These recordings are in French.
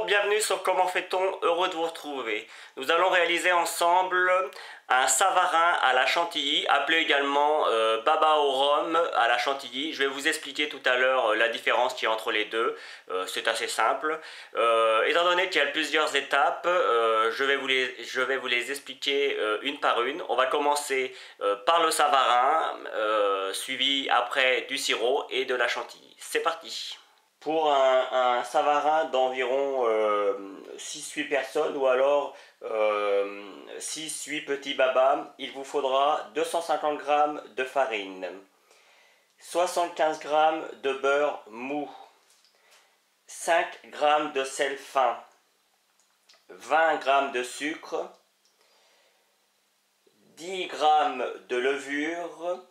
Bienvenue sur Comment fait-on, heureux de vous retrouver. Nous allons réaliser ensemble un savarin à la chantilly, appelé également baba au rhum à la chantilly. Je vais vous expliquer tout à l'heure la différence qu'il y a entre les deux. C'est assez simple. Étant donné qu'il y a plusieurs étapes, je vais vous les expliquer une par une. On va commencer par le savarin, suivi après du sirop et de la chantilly. C'est parti. Pour un savarin d'environ 6-8 personnes ou alors 6-8 petits babas, il vous faudra 250 g de farine, 75 g de beurre mou, 5 g de sel fin, 20 g de sucre, 10 g de levure,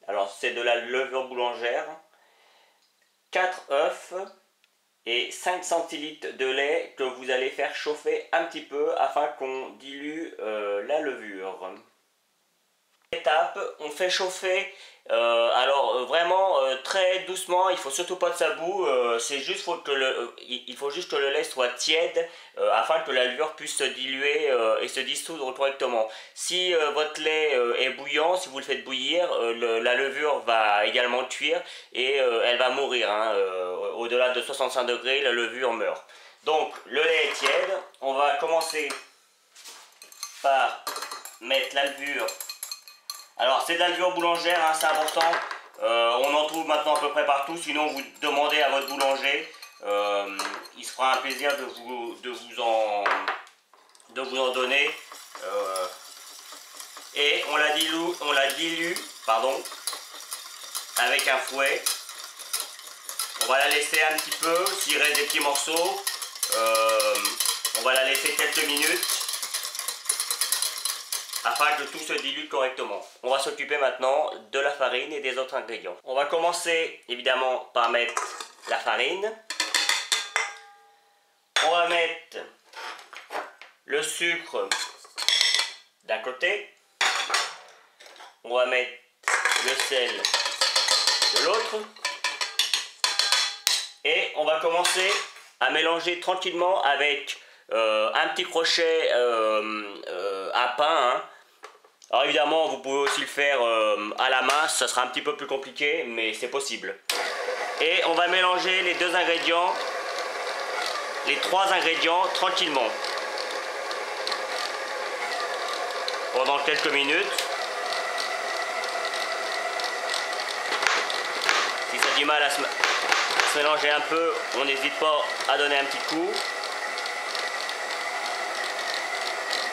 alors c'est de la levure boulangère, 4 œufs et 5 centilitres de lait que vous allez faire chauffer un petit peu afin qu'on dilue la levure. Étape, on fait chauffer vraiment très doucement, il faut surtout pas de ça bout, il faut juste que le lait soit tiède afin que la levure puisse se diluer et se dissoudre correctement. Si votre lait est bouillant, si vous le faites bouillir, la levure va également cuire et elle va mourir. Au-delà de 65 degrés, la levure meurt. Donc le lait est tiède, on va commencer par mettre la levure. Alors c'est de la levure boulangère, c'est important, on en trouve maintenant à peu près partout, sinon vous demandez à votre boulanger, il se fera un plaisir de vous en donner. Et on la dilue avec un fouet. On va la laisser un petit peu, s'il reste des petits morceaux, on va la laisser quelques minutes, afin que tout se dilue correctement. On va s'occuper maintenant de la farine et des autres ingrédients. On va commencer évidemment par mettre la farine. On va mettre le sucre d'un côté. On va mettre le sel de l'autre. Et on va commencer à mélanger tranquillement avec un petit crochet à pain. Alors évidemment vous pouvez aussi le faire à la main, ça sera un petit peu plus compliqué mais c'est possible. Et on va mélanger les deux ingrédients, les trois ingrédients tranquillement pendant quelques minutes. Si ça a du mal à se mélanger un peu, on n'hésite pas à donner un petit coup.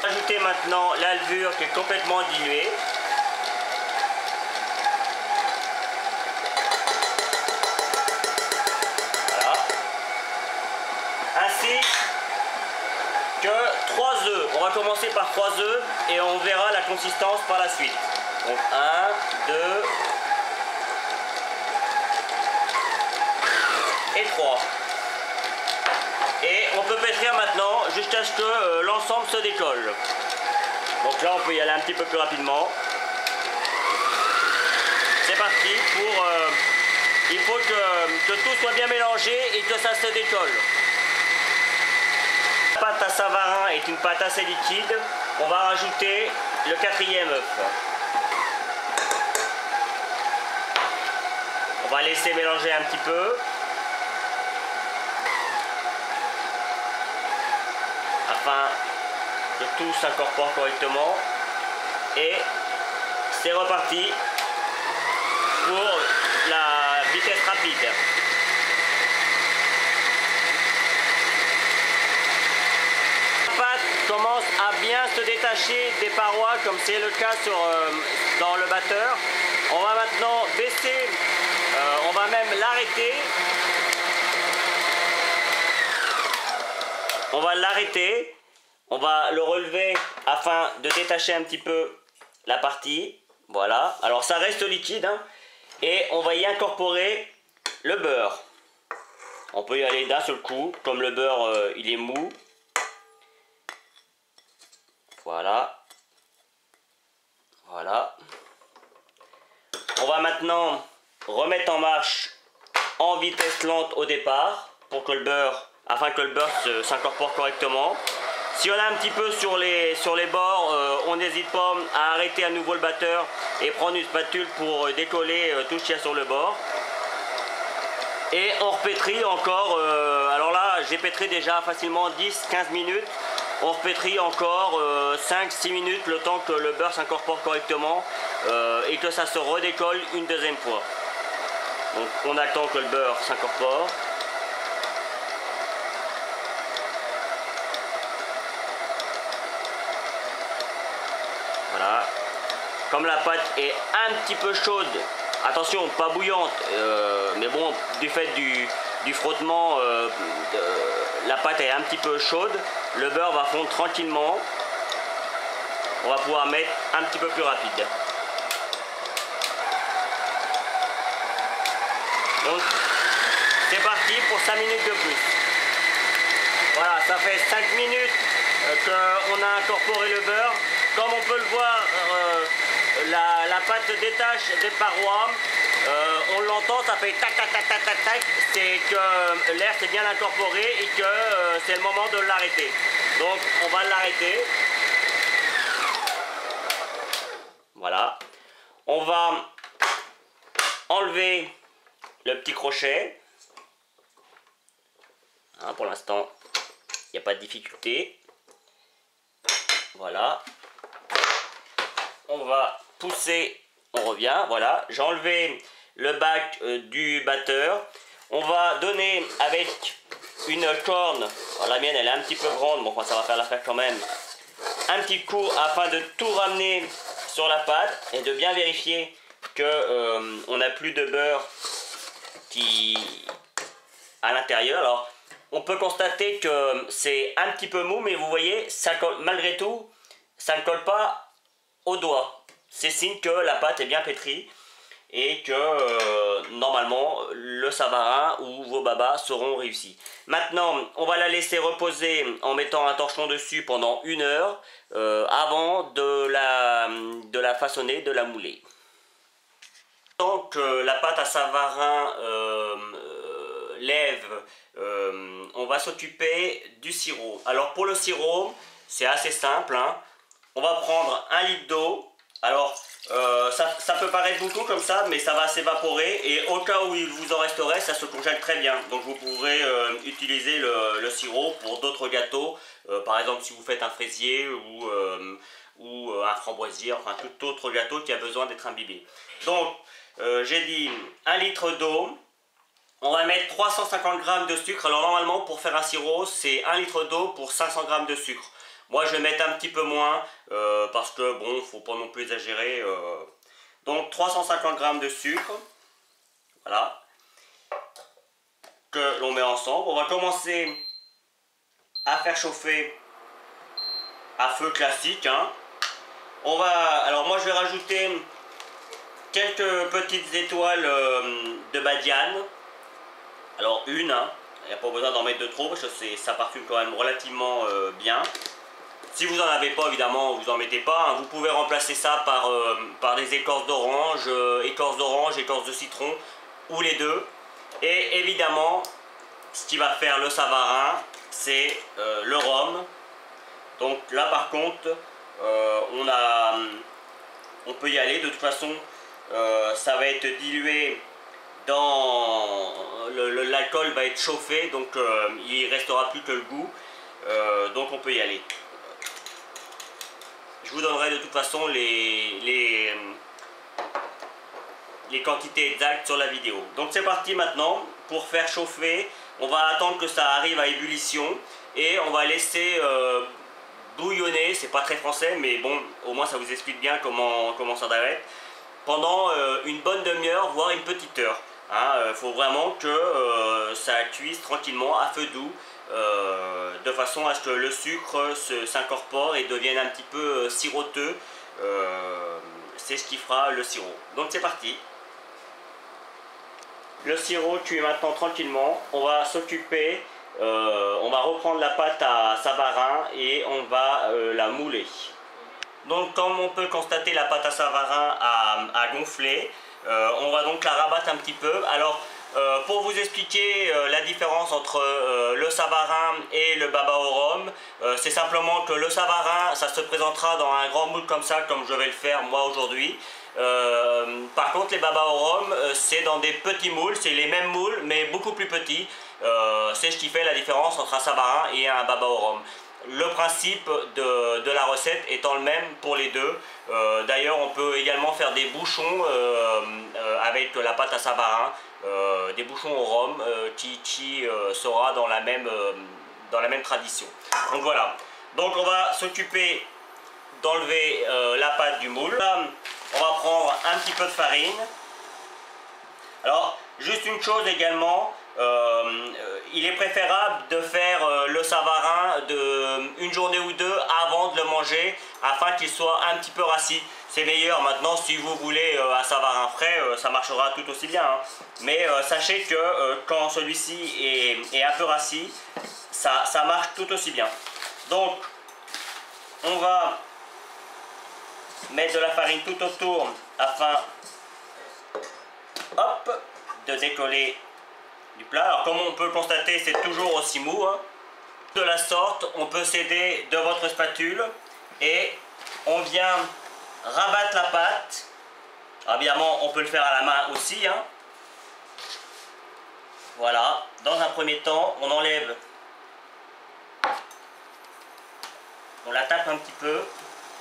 Ajouter maintenant la levure qui est complètement diluée. Voilà. Ainsi que 3 œufs. On va commencer par 3 œufs et on verra la consistance par la suite. Donc 1, 2 et 3. Et on peut pétrir maintenant jusqu'à ce que l'ensemble se décolle. Donc là on peut y aller un petit peu plus rapidement. C'est parti pour... il faut que tout soit bien mélangé et que ça se décolle. La pâte à savarin est une pâte assez liquide. On va rajouter le 4e œuf. On va laisser mélanger un petit peu. Afin que tout s'incorpore correctement. Et c'est reparti pour la vitesse rapide. La pâte commence à bien se détacher des parois comme c'est le cas dans le batteur. On va maintenant baisser, on va même l'arrêter. On va l'arrêter, on va le relever afin de détacher un petit peu la partie. Voilà, alors ça reste liquide et on va y incorporer le beurre. On peut y aller d'un seul coup, comme le beurre il est mou. Voilà. Voilà. On va maintenant remettre en marche en vitesse lente au départ pour que le beurre afin que le beurre s'incorpore correctement. Si on a un petit peu sur les bords, on n'hésite pas à arrêter à nouveau le batteur et prendre une spatule pour décoller tout ce qu'il y a sur le bord. Et on repétrit encore, alors là j'ai pétri déjà facilement 10-15 minutes. On repétrit encore 5-6 minutes le temps que le beurre s'incorpore correctement et que ça se redécolle une deuxième fois. Donc on attend que le beurre s'incorpore. Voilà. Comme la pâte est un petit peu chaude, attention, pas bouillante, mais bon, du fait du frottement, la pâte est un petit peu chaude, le beurre va fondre tranquillement. On va pouvoir mettre un petit peu plus rapide. Donc, c'est parti pour 5 minutes de plus. Voilà, ça fait 5 minutes qu'on a incorporé le beurre. Comme on peut le voir, la pâte se détache des parois. On l'entend, ça fait tac tac tac tac tac tac. C'est que l'air s'est bien incorporé et que c'est le moment de l'arrêter. Donc on va l'arrêter. Voilà. On va enlever le petit crochet. Hein, pour l'instant, il n'y a pas de difficulté. Voilà. On va pousser, on revient, voilà. J'ai enlevé le bac du batteur. On va donner avec une corne, alors la mienne elle est un petit peu grande, bon ça va faire l'affaire quand même, un petit coup afin de tout ramener sur la pâte et de bien vérifier que on n'a plus de beurre qui à l'intérieur. Alors on peut constater que c'est un petit peu mou, mais vous voyez, ça colle, malgré tout, ça ne colle pas au doigt. C'est signe que la pâte est bien pétrie et que normalement le savarin ou vos babas seront réussis. Maintenant, on va la laisser reposer en mettant un torchon dessus pendant 1 heure avant de la façonner, de la mouler. Tant que la pâte à savarin lève, on va s'occuper du sirop. Alors pour le sirop, c'est assez simple, hein. On va prendre 1 litre d'eau. Alors ça peut paraître beaucoup comme ça, mais ça va s'évaporer et au cas où il vous en resterait, ça se congèle très bien. Donc vous pourrez utiliser le sirop pour d'autres gâteaux, par exemple si vous faites un fraisier ou un framboisier, enfin tout autre gâteau qui a besoin d'être imbibé. Donc j'ai dit 1 litre d'eau. On va mettre 350 g de sucre. Alors normalement pour faire un sirop, c'est 1 litre d'eau pour 500 g de sucre. Moi je vais mettre un petit peu moins parce que bon, faut pas non plus exagérer. Donc 350 g de sucre, voilà, que l'on met ensemble. On va commencer à faire chauffer à feu classique, hein. Alors moi je vais rajouter quelques petites étoiles de badiane. Alors une, hein. Il n'y a pas besoin d'en mettre de trop parce que ça parfume quand même relativement bien. Si vous n'en avez pas, évidemment, vous n'en mettez pas. Hein. Vous pouvez remplacer ça par des écorces d'orange, écorce de citron, ou les deux. Et évidemment, ce qui va faire le savarin, c'est le rhum. Donc là, par contre, on peut y aller. De toute façon, ça va être dilué dans... L'alcool va être chauffé, donc il ne restera plus que le goût. Donc on peut y aller. Je vous donnerai de toute façon les quantités exactes sur la vidéo. Donc c'est parti maintenant pour faire chauffer. On va attendre que ça arrive à ébullition et on va laisser bouillonner. C'est pas très français, mais bon, au moins ça vous explique bien comment ça doit être. Pendant une bonne demi-heure, voire une petite heure. Hein, faut vraiment que ça cuise tranquillement à feu doux. De façon à ce que le sucre s'incorpore et devienne un petit peu siroteux. C'est ce qui fera le sirop. Donc c'est parti. Le sirop cuit maintenant tranquillement. On va s'occuper, on va reprendre la pâte à savarin et on va la mouler. Donc comme on peut constater, la pâte à savarin a gonflé. On va donc la rabattre un petit peu. Alors Pour vous expliquer la différence entre le Savarin et le baba au rhum, c'est simplement que le Savarin, ça se présentera dans un grand moule comme ça, comme je vais le faire moi aujourd'hui. Par contre, les baba au rhum, c'est dans des petits moules, c'est les mêmes moules, mais beaucoup plus petits. C'est ce qui fait la différence entre un Savarin et un baba au rhum. Le principe de la recette étant le même pour les deux. D'ailleurs, on peut également faire des bouchons avec la pâte à Savarin, des bouchons au rhum qui sera dans la même tradition. Donc voilà. Donc on va s'occuper d'enlever la pâte du moule. Là, on va prendre un petit peu de farine. Alors, juste une chose également. Il est préférable de faire le Savarin une journée ou deux avant de le manger afin qu'il soit un petit peu rassis. C'est meilleur. Maintenant, si vous voulez un Savarin frais, ça marchera tout aussi bien, hein. Mais sachez que quand celui-ci est un peu rassis, ça marche tout aussi bien. Donc, on va mettre de la farine tout autour afin, hop, de décoller du plat. Alors comme on peut le constater, c'est toujours aussi mou, hein. De la sorte, on peut s'aider de votre spatule et on vient rabattre la pâte. Alors, évidemment, on peut le faire à la main aussi, hein. Voilà. Dans un premier temps, on enlève, on la tape un petit peu.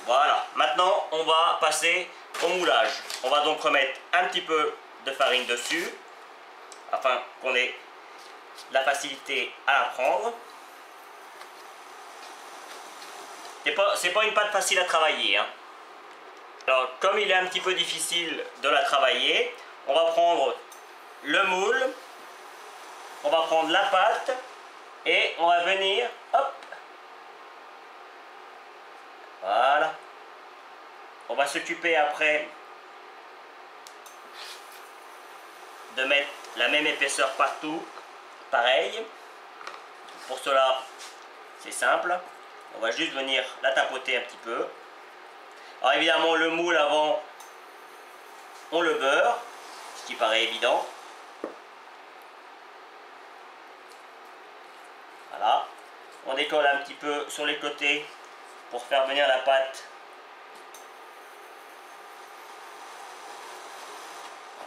Voilà. Maintenant, on va passer au moulage. On va donc remettre un petit peu de farine dessus, afin qu'on ait la facilité à la prendre. C'est pas une pâte facile à travailler, hein. Alors, comme il est un petit peu difficile de la travailler, on va prendre le moule, on va prendre la pâte et on va venir, hop, voilà. On va s'occuper après de mettre la même épaisseur partout, pareil. Pour cela, c'est simple, on va juste venir la tapoter un petit peu. Alors évidemment, le moule avant, on le beurre, ce qui paraît évident. Voilà, on décolle un petit peu sur les côtés pour faire venir la pâte.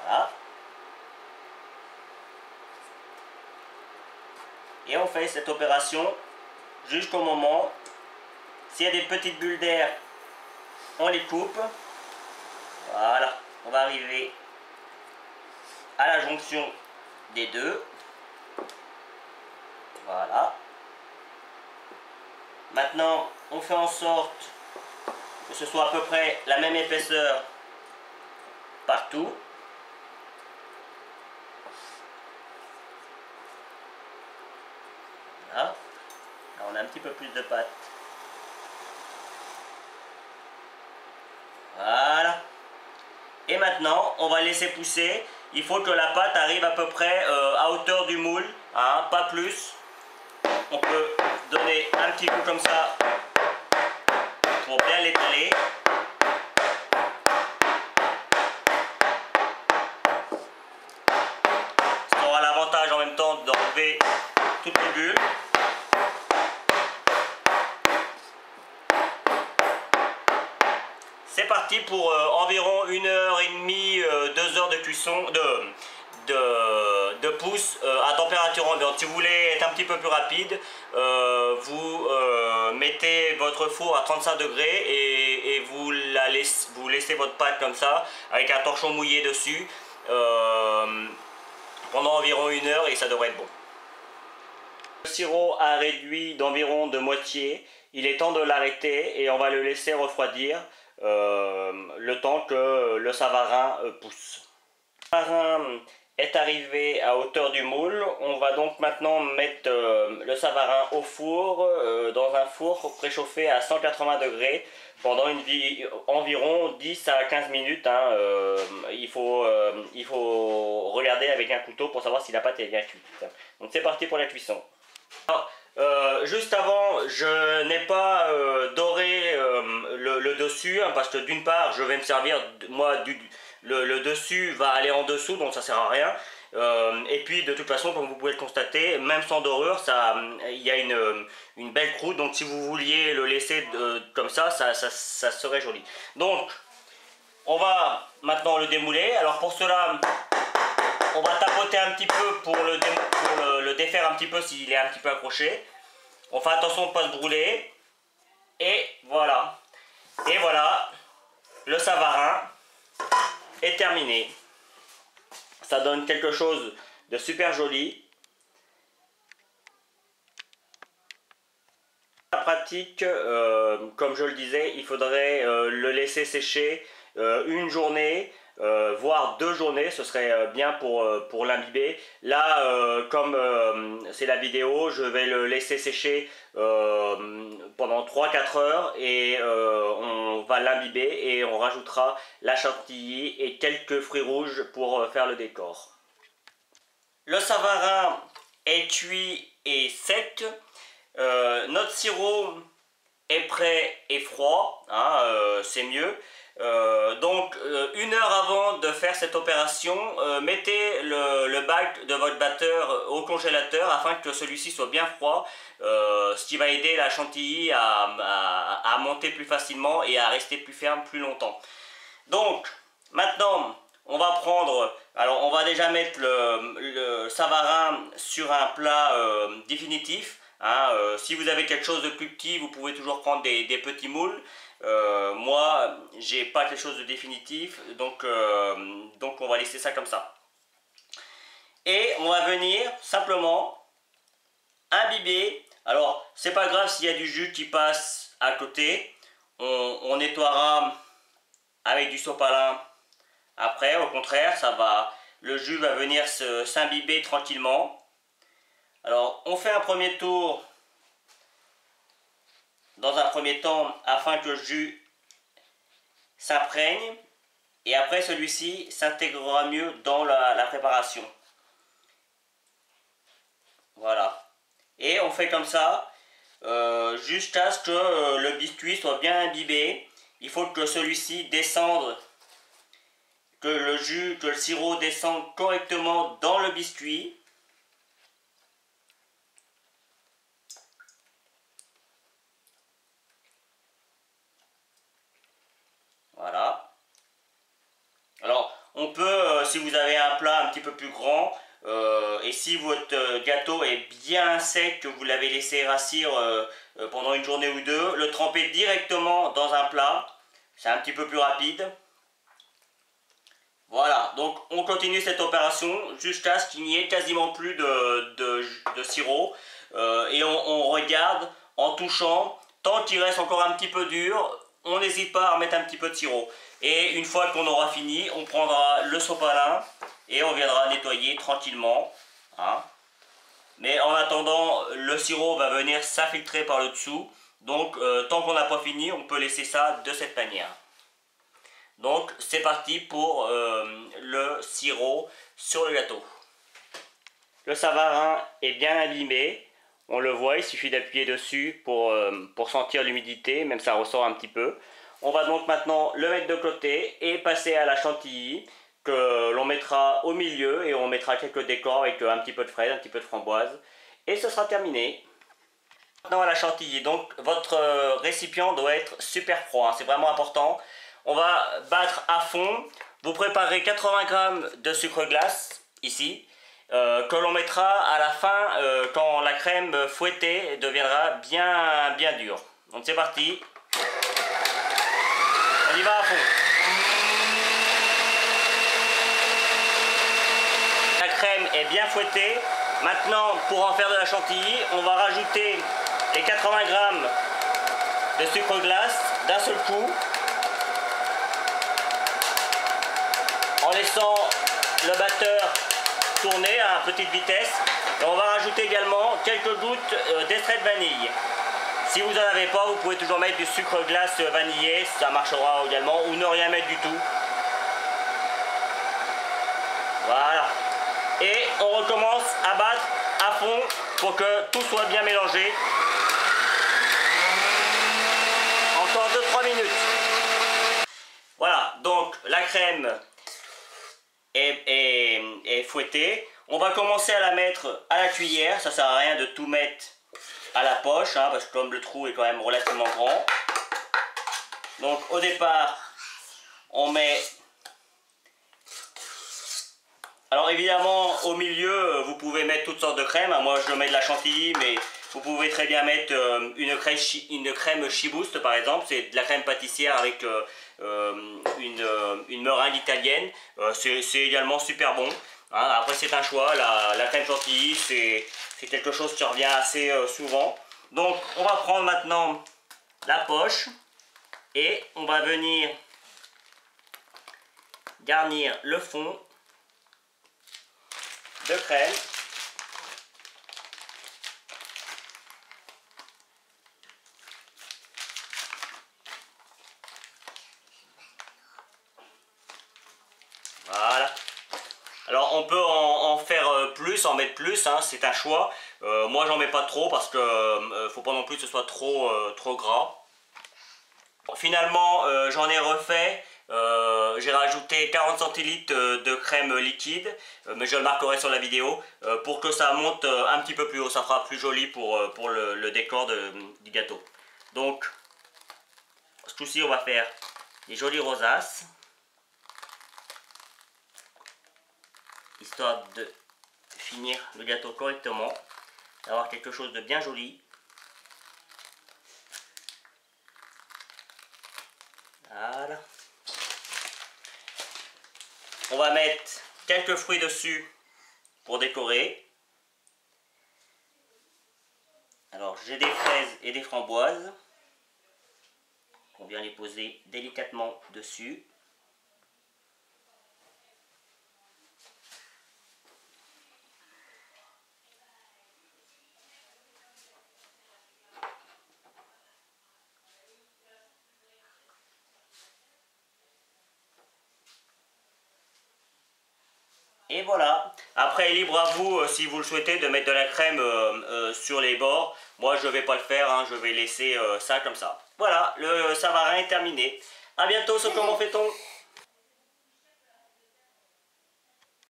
Voilà. Et on fait cette opération jusqu'au moment, s'il y a des petites bulles d'air, on les coupe. Voilà, on va arriver à la jonction des deux. Voilà. Maintenant, on fait en sorte que ce soit à peu près la même épaisseur partout. Voilà. Là, on a un petit peu plus de pâte. Voilà. Et maintenant, on va laisser pousser. Il faut que la pâte arrive à peu près à hauteur du moule, hein, pas plus. On peut donner un petit coup comme ça pour bien l'étaler. Ça aura l'avantage en même temps d'enlever toutes les bulles. C'est parti pour environ 1h30, 2 heures de cuisson, de pousse à température ambiante. Si vous voulez être un petit peu plus rapide, vous mettez votre four à 35 degrés et vous laissez votre pâte comme ça, avec un torchon mouillé dessus, pendant environ 1 heure et ça devrait être bon. Le sirop a réduit d'environ de moitié. Il est temps de l'arrêter et on va le laisser refroidir le temps que le Savarin pousse. Le Savarin est arrivé à hauteur du moule. On va donc maintenant mettre le Savarin au four, dans un four préchauffé à 180 degrés pendant environ 10 à 15 minutes. Hein. Il faut regarder avec un couteau pour savoir si la pâte est bien cuite. Donc c'est parti pour la cuisson. Alors, juste avant, je n'ai pas doré le dessus, hein, parce que d'une part je vais me servir, moi le dessus va aller en dessous, donc ça sert à rien, Et puis de toute façon, comme vous pouvez le constater, même sans dorure, il y a une belle croûte. Donc si vous vouliez le laisser comme ça serait joli. Donc on va maintenant le démouler. Alors pour cela, on va tapoter un petit peu pour le défaire un petit peu s'il est un petit peu accroché. On fait attention de ne pas se brûler. Et voilà. Et voilà, le Savarin est terminé. Ça donne quelque chose de super joli. La pratique, comme je le disais, il faudrait le laisser sécher une journée, voire 2 journées, ce serait bien pour l'imbiber. Là, comme c'est la vidéo, je vais le laisser sécher pendant 3-4 heures et on va l'imbiber et on rajoutera la chantilly et quelques fruits rouges pour faire le décor. Le Savarin est cuit et sec. Notre sirop est prêt et froid, hein, c'est mieux. Donc 1 heure avant de faire cette opération, mettez le bac de votre batteur au congélateur afin que celui-ci soit bien froid, ce qui va aider la chantilly à monter plus facilement et à rester plus ferme plus longtemps. Donc maintenant on va prendre, alors on va déjà mettre le Savarin sur un plat définitif. Hein, si vous avez quelque chose de plus petit, vous pouvez toujours prendre des petits moules. Moi, j'ai pas quelque chose de définitif, donc on va laisser ça comme ça. Et on va venir simplement imbiber. Alors, c'est pas grave s'il y a du jus qui passe à côté. On nettoiera avec du sopalin après. Au contraire, le jus va venir s'imbiber tranquillement. Alors, on fait un premier tour dans un premier temps afin que le jus s'imprègne et après celui-ci s'intégrera mieux dans la préparation. Voilà. Et on fait comme ça jusqu'à ce que le biscuit soit bien imbibé. Il faut que celui-ci descende, que le sirop descende correctement dans le biscuit. Voilà. Alors, on peut, si vous avez un plat un petit peu plus grand, et si votre gâteau est bien sec, que vous l'avez laissé rassir pendant 1 journée ou 2, le tremper directement dans un plat. C'est un petit peu plus rapide. Voilà, donc on continue cette opération jusqu'à ce qu'il n'y ait quasiment plus de sirop. Et on regarde en touchant, tant qu'il reste encore un petit peu dur, on n'hésite pas à remettre un petit peu de sirop. Et une fois qu'on aura fini, on prendra le sopalin et on viendra nettoyer tranquillement. Hein. Mais en attendant, le sirop va venir s'infiltrer par le dessous. Donc tant qu'on n'a pas fini, on peut laisser ça de cette manière. Donc c'est parti pour le sirop sur le gâteau. Le Savarin est bien abîmé. On le voit, il suffit d'appuyer dessus pour sentir l'humidité, même ça ressort un petit peu. On va donc maintenant le mettre de côté et passer à la chantilly que l'on mettra au milieu et on mettra quelques décors avec un petit peu de fraises, un petit peu de framboise. Et ce sera terminé. Maintenant à la chantilly, donc votre récipient doit être super froid, hein, c'est vraiment important. On va battre à fond. Vous préparez 80 g de sucre glace ici. Que l'on mettra à la fin quand la crème fouettée deviendra bien dure. Donc c'est parti. On y va à fond. La crème est bien fouettée. Maintenant, pour en faire de la chantilly, on va rajouter les 80 g de sucre glace d'un seul coup, en laissant le batteur tourner à petite vitesse. Et on va rajouter également quelques gouttes d'extrait de vanille. Si vous n'en avez pas, vous pouvez toujours mettre du sucre glace vanillé, ça marchera également, ou ne rien mettre du tout. Voilà. Et on recommence à battre à fond pour que tout soit bien mélangé. Encore 2-3 minutes. Voilà, donc la crème est fouettée. On va commencer à la mettre à la cuillère. Ça sert à rien de tout mettre à la poche, hein, parce que comme le trou est quand même relativement grand. Donc au départ, on met... Alors évidemment, au milieu, vous pouvez mettre toutes sortes de crèmes. Moi, je mets de la chantilly, mais vous pouvez très bien mettre une crème Chibouste, par exemple. C'est de la crème pâtissière avec une meringue italienne. C'est également super bon. Hein. Après, c'est un choix. La crème chantilly, c'est quelque chose qui revient assez souvent. Donc, on va prendre maintenant la poche et on va venir garnir le fond de crème. Voilà. Alors on peut en faire plus, en mettre plus, hein, c'est un choix. Moi j'en mets pas trop parce que faut pas non plus que ce soit trop gras. Finalement j'en ai refait. J'ai rajouté 40 centilitres de crème liquide, mais je le marquerai sur la vidéo, pour que ça monte un petit peu plus haut, ça fera plus joli pour le décor du gâteau. Donc, ce coup-ci, on va faire des jolies rosaces, histoire de finir le gâteau correctement, d'avoir quelque chose de bien joli. Voilà. On va mettre quelques fruits dessus pour décorer. Alors j'ai des fraises et des framboises. On vient les poser délicatement dessus. Et voilà. Après, libre à vous, si vous le souhaitez, de mettre de la crème sur les bords. Moi, je ne vais pas le faire, hein, je vais laisser ça comme ça. Voilà, le savarin est terminé. A bientôt sur Comment fait-on.